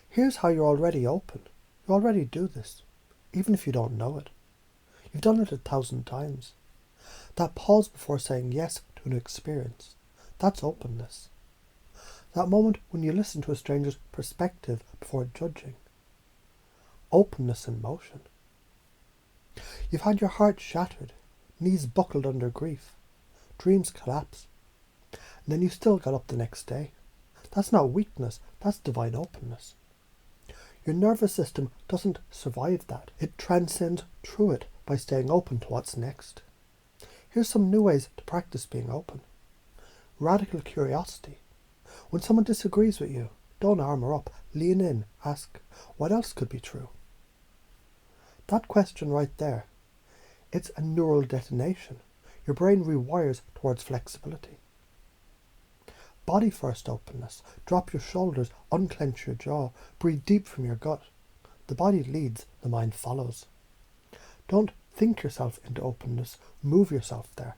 Here's how you're already open. You already do this, even if you don't know it. You've done it 1,000 times. That pause before saying yes to an experience, that's openness. That moment when you listen to a stranger's perspective before judging. Openness in motion. You've had your heart shattered, knees buckled under grief, dreams collapse, and then you still got up the next day. That's not weakness, that's divine openness. Your nervous system doesn't survive that. It transcends through it by staying open to what's next. Here's some new ways to practice being open. Radical curiosity. When someone disagrees with you, don't armour up. Lean in. Ask, what else could be true? That question right there, it's a neural detonation. Your brain rewires towards flexibility. Body first openness. Drop your shoulders, unclench your jaw, breathe deep from your gut. The body leads, the mind follows. Don't think yourself into openness, move yourself there.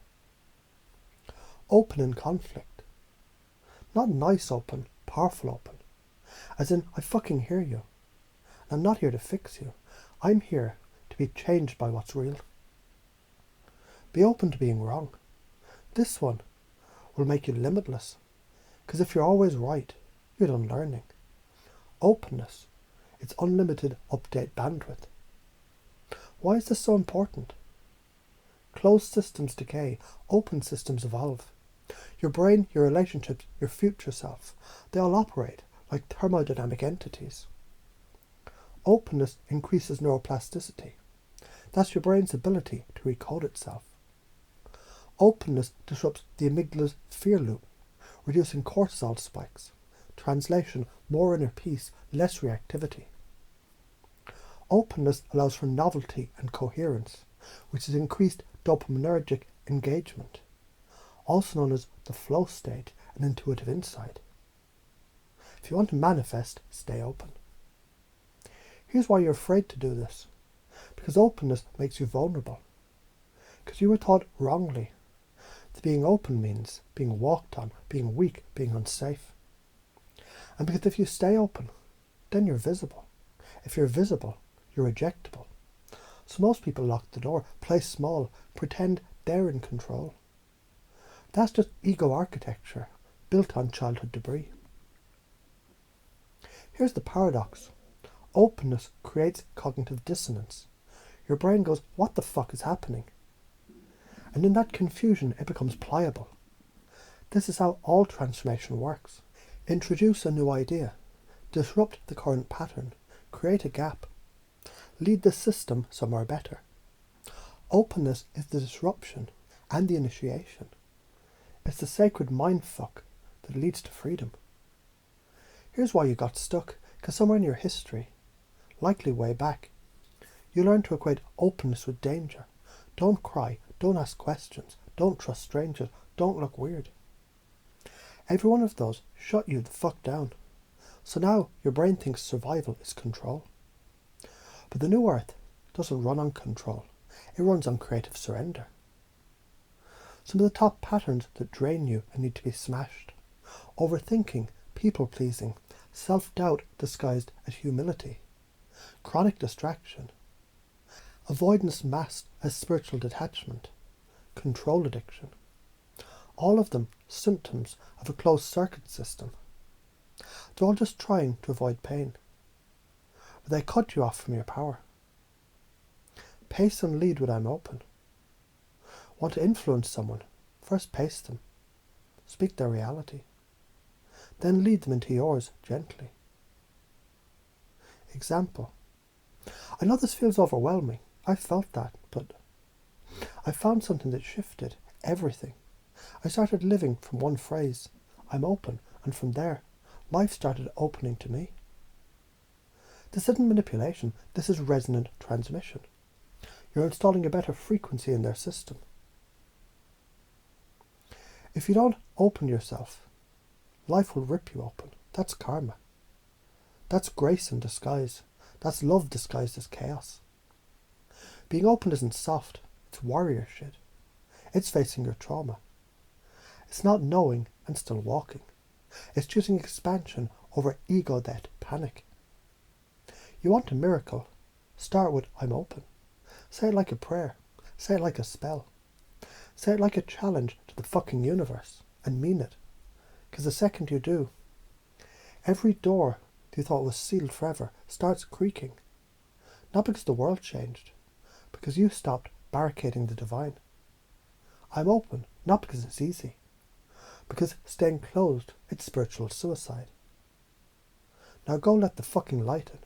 Open in conflict. Not nice open, powerful open. As in, I fucking hear you. I'm not here to fix you. I'm here to be changed by what's real. Be open to being wrong. This one will make you limitless. Because if you're always right, you're done learning. Openness, it's unlimited update bandwidth. Why is this so important? Closed systems decay, open systems evolve. Your brain, your relationships, your future self, they all operate like thermodynamic entities. Openness increases neuroplasticity. That's your brain's ability to recode itself. Openness disrupts the amygdala's fear loop, reducing cortisol spikes. Translation, more inner peace, less reactivity. Openness allows for novelty and coherence, which is increased dopaminergic engagement, also known as the flow state and intuitive insight. If you want to manifest, stay open. Here's why you're afraid to do this. Because openness makes you vulnerable. Because you were taught wrongly that being open means being walked on, being weak, being unsafe. And because if you stay open, then you're visible. If you're visible, you're rejectable. So most people lock the door, play small, pretend they're in control. That's just ego architecture, built on childhood debris. Here's the paradox. Openness creates cognitive dissonance. Your brain goes, what the fuck is happening? And in that confusion, it becomes pliable. This is how all transformation works. Introduce a new idea. Disrupt the current pattern. Create a gap. Lead the system somewhere better. Openness is the disruption and the initiation. It's the sacred mindfuck that leads to freedom. Here's why you got stuck. Because somewhere in your history, likely way back, you learned to equate openness with danger. Don't cry. Don't ask questions. Don't trust strangers. Don't look weird. Every one of those shut you the fuck down. So now your brain thinks survival is control. But the new earth doesn't run on control. It runs on creative surrender. Some of the top patterns that drain you and need to be smashed. Overthinking, people-pleasing, self-doubt disguised as humility. Chronic distraction. Avoidance masked as spiritual detachment. Control addiction. All of them symptoms of a closed circuit system. They're all just trying to avoid pain. But they cut you off from your power. Pace and lead when I'm open. Want to influence someone? First pace them. Speak their reality. Then lead them into yours gently. Example. I know this feels overwhelming. I felt that, but I found something that shifted everything. I started living from one phrase, I'm open, and from there, life started opening to me. This isn't manipulation, this is resonant transmission. You're installing a better frequency in their system. If you don't open yourself, life will rip you open. That's karma. That's grace in disguise. That's love disguised as chaos. Being open isn't soft, it's warrior shit. It's facing your trauma. It's not knowing and still walking. It's choosing expansion over ego debt, panic. You want a miracle? Start with I'm open. Say it like a prayer. Say it like a spell. Say it like a challenge to the fucking universe. And mean it. Because the second you do, every door you thought was sealed forever starts creaking. Not because the world changed, because you stopped barricading the divine. I'm open, not because it's easy, because staying closed, it's spiritual suicide. Now go let the fucking light in.